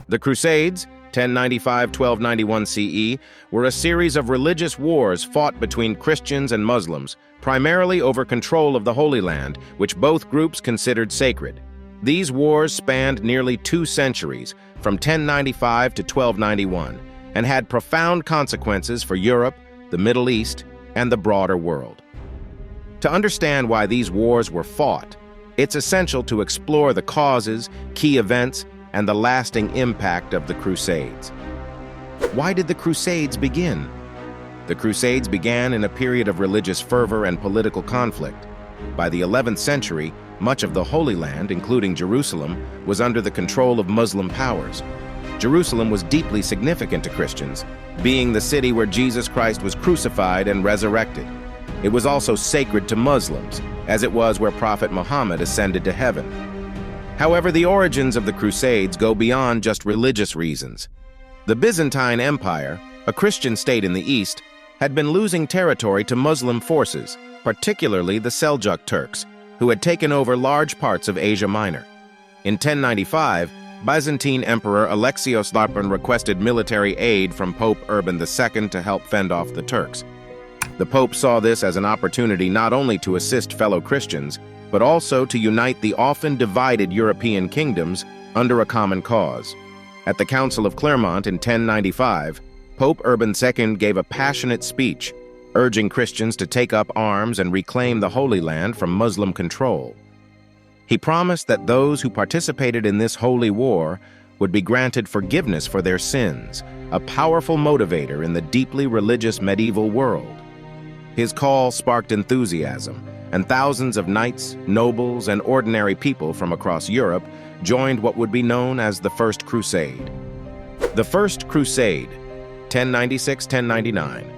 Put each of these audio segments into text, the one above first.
The Crusades, 1095–1291 CE, were a series of religious wars fought between Christians and Muslims, primarily over control of the Holy Land, which both groups considered sacred. These wars spanned nearly 2 centuries, from 1095 to 1291, and had profound consequences for Europe, the Middle East, and the broader world. To understand why these wars were fought, it's essential to explore the causes, key events, and the lasting impact of the Crusades. Why did the Crusades begin? The Crusades began in a period of religious fervor and political conflict. By the 11th century, much of the Holy Land, including Jerusalem, was under the control of Muslim powers. Jerusalem was deeply significant to Christians, being the city where Jesus Christ was crucified and resurrected. It was also sacred to Muslims, as it was where Prophet Muhammad ascended to heaven. However, the origins of the Crusades go beyond just religious reasons. The Byzantine Empire, a Christian state in the east, had been losing territory to Muslim forces, particularly the Seljuk Turks, who had taken over large parts of Asia Minor. In 1095, Byzantine Emperor Alexios III requested military aid from Pope Urban II to help fend off the Turks. The Pope saw this as an opportunity not only to assist fellow Christians, but also to unite the often divided European kingdoms under a common cause. At the Council of Clermont in 1095, Pope Urban II gave a passionate speech, urging Christians to take up arms and reclaim the Holy Land from Muslim control. He promised that those who participated in this holy war would be granted forgiveness for their sins, a powerful motivator in the deeply religious medieval world. His call sparked enthusiasm, and thousands of knights, nobles, and ordinary people from across Europe joined what would be known as the First Crusade. The First Crusade, 1096–1099.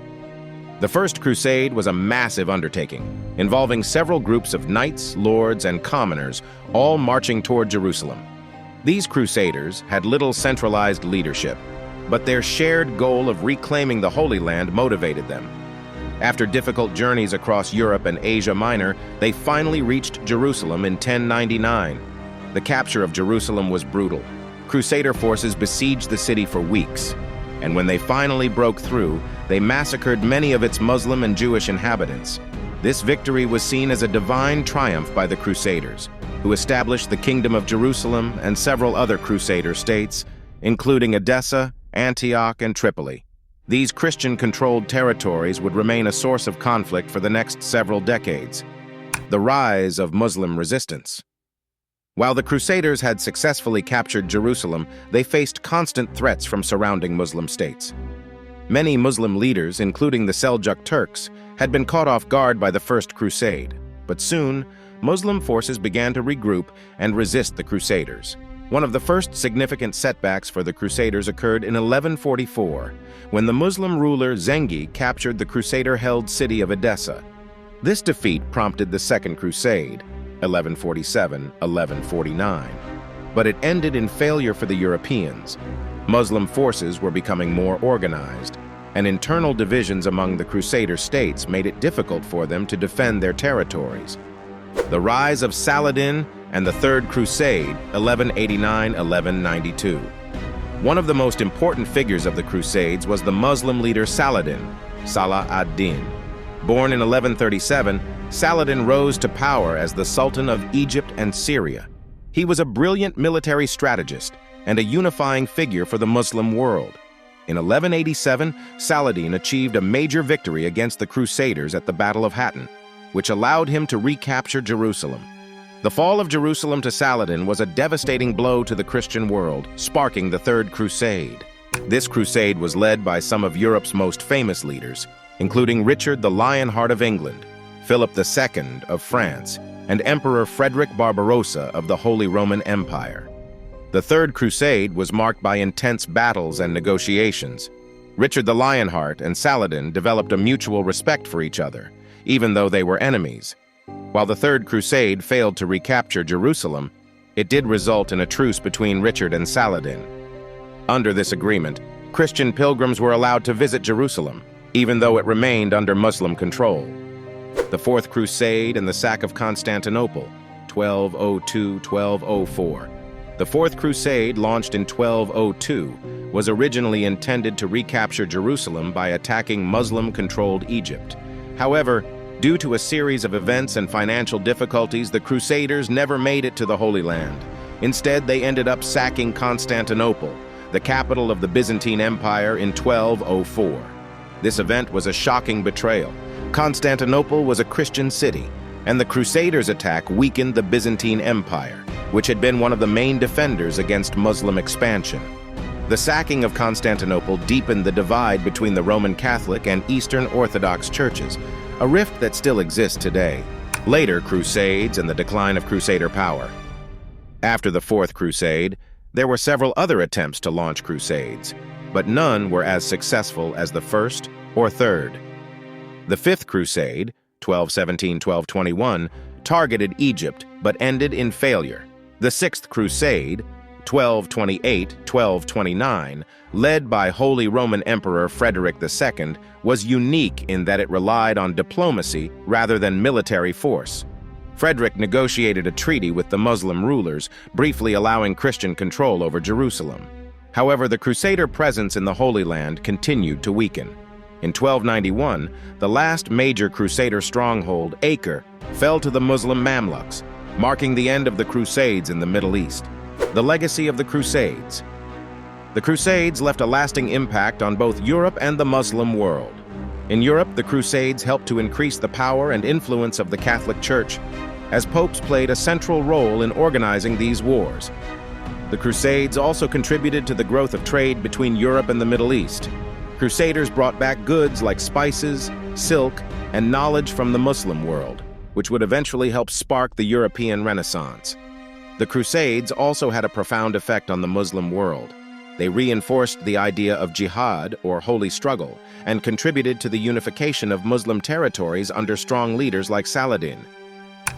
The First Crusade was a massive undertaking, involving several groups of knights, lords, and commoners, all marching toward Jerusalem. These crusaders had little centralized leadership, but their shared goal of reclaiming the Holy Land motivated them. After difficult journeys across Europe and Asia Minor, they finally reached Jerusalem in 1099. The capture of Jerusalem was brutal. Crusader forces besieged the city for weeks, and when they finally broke through, they massacred many of its Muslim and Jewish inhabitants. This victory was seen as a divine triumph by the Crusaders, who established the Kingdom of Jerusalem and several other Crusader states, including Edessa, Antioch, and Tripoli. These Christian-controlled territories would remain a source of conflict for the next several decades. The rise of Muslim resistance. While the Crusaders had successfully captured Jerusalem, they faced constant threats from surrounding Muslim states. Many Muslim leaders, including the Seljuk Turks, had been caught off guard by the First Crusade, but soon, Muslim forces began to regroup and resist the Crusaders. One of the first significant setbacks for the Crusaders occurred in 1144, when the Muslim ruler Zengi captured the Crusader-held city of Edessa. This defeat prompted the Second Crusade, 1147–1149, but it ended in failure for the Europeans. Muslim forces were becoming more organized, and internal divisions among the Crusader states made it difficult for them to defend their territories. The rise of Saladin and the Third Crusade, 1189–1192. One of the most important figures of the Crusades was the Muslim leader Saladin, Salah ad-Din. Born in 1137, Saladin rose to power as the Sultan of Egypt and Syria. He was a brilliant military strategist and a unifying figure for the Muslim world. In 1187, Saladin achieved a major victory against the Crusaders at the Battle of Hattin, which allowed him to recapture Jerusalem. The fall of Jerusalem to Saladin was a devastating blow to the Christian world, sparking the Third Crusade. This crusade was led by some of Europe's most famous leaders, including Richard the Lionheart of England, Philip II of France, and Emperor Frederick Barbarossa of the Holy Roman Empire. The Third Crusade was marked by intense battles and negotiations. Richard the Lionheart and Saladin developed a mutual respect for each other, even though they were enemies. While the Third Crusade failed to recapture Jerusalem, it did result in a truce between Richard and Saladin. Under this agreement, Christian pilgrims were allowed to visit Jerusalem, even though it remained under Muslim control. The Fourth Crusade and the sack of Constantinople, 1202–1204. The Fourth Crusade, launched in 1202, was originally intended to recapture Jerusalem by attacking Muslim-controlled Egypt. However, due to a series of events and financial difficulties, the Crusaders never made it to the Holy Land. Instead, they ended up sacking Constantinople, the capital of the Byzantine Empire, in 1204. This event was a shocking betrayal. Constantinople was a Christian city, and the Crusaders' attack weakened the Byzantine Empire, which had been one of the main defenders against Muslim expansion. The sacking of Constantinople deepened the divide between the Roman Catholic and Eastern Orthodox churches, a rift that still exists today. Later Crusades and the decline of Crusader power. After the Fourth Crusade, there were several other attempts to launch crusades, but none were as successful as the First or Third. The Fifth Crusade, 1217-1221, targeted Egypt but ended in failure. The Sixth Crusade, 1228-1229, led by Holy Roman Emperor Frederick II, was unique in that it relied on diplomacy rather than military force. Frederick negotiated a treaty with the Muslim rulers, briefly allowing Christian control over Jerusalem. However, the Crusader presence in the Holy Land continued to weaken. In 1291, the last major Crusader stronghold, Acre, fell to the Muslim Mamluks, marking the end of the Crusades in the Middle East. The legacy of the Crusades. The Crusades left a lasting impact on both Europe and the Muslim world. In Europe, the Crusades helped to increase the power and influence of the Catholic Church, as popes played a central role in organizing these wars. The Crusades also contributed to the growth of trade between Europe and the Middle East. Crusaders brought back goods like spices, silk, and knowledge from the Muslim world, which would eventually help spark the European Renaissance. The Crusades also had a profound effect on the Muslim world. They reinforced the idea of jihad, or holy struggle, and contributed to the unification of Muslim territories under strong leaders like Saladin.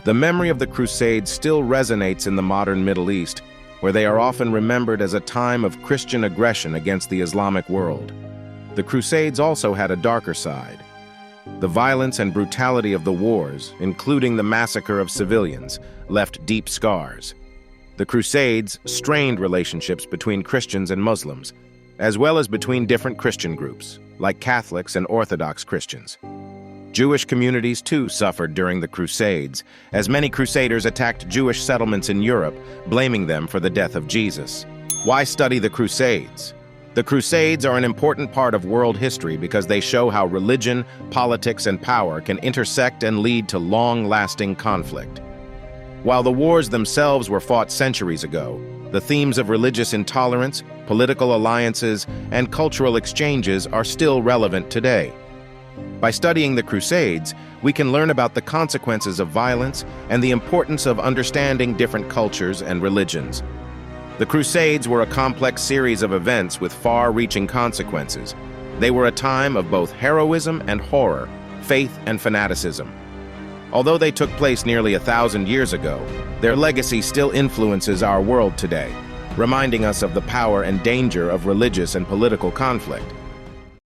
The memory of the Crusades still resonates in the modern Middle East, where they are often remembered as a time of Christian aggression against the Islamic world. The Crusades also had a darker side. The violence and brutality of the wars, including the massacre of civilians, left deep scars. The Crusades strained relationships between Christians and Muslims, as well as between different Christian groups, like Catholics and Orthodox Christians. Jewish communities too suffered during the Crusades, as many Crusaders attacked Jewish settlements in Europe, blaming them for the death of Jesus. Why study the Crusades? The Crusades are an important part of world history because they show how religion, politics, and power can intersect and lead to long-lasting conflict. While the wars themselves were fought centuries ago, the themes of religious intolerance, political alliances, and cultural exchanges are still relevant today. By studying the Crusades, we can learn about the consequences of violence and the importance of understanding different cultures and religions. The Crusades were a complex series of events with far-reaching consequences. They were a time of both heroism and horror, faith and fanaticism. Although they took place nearly 1,000 years ago, their legacy still influences our world today, reminding us of the power and danger of religious and political conflict.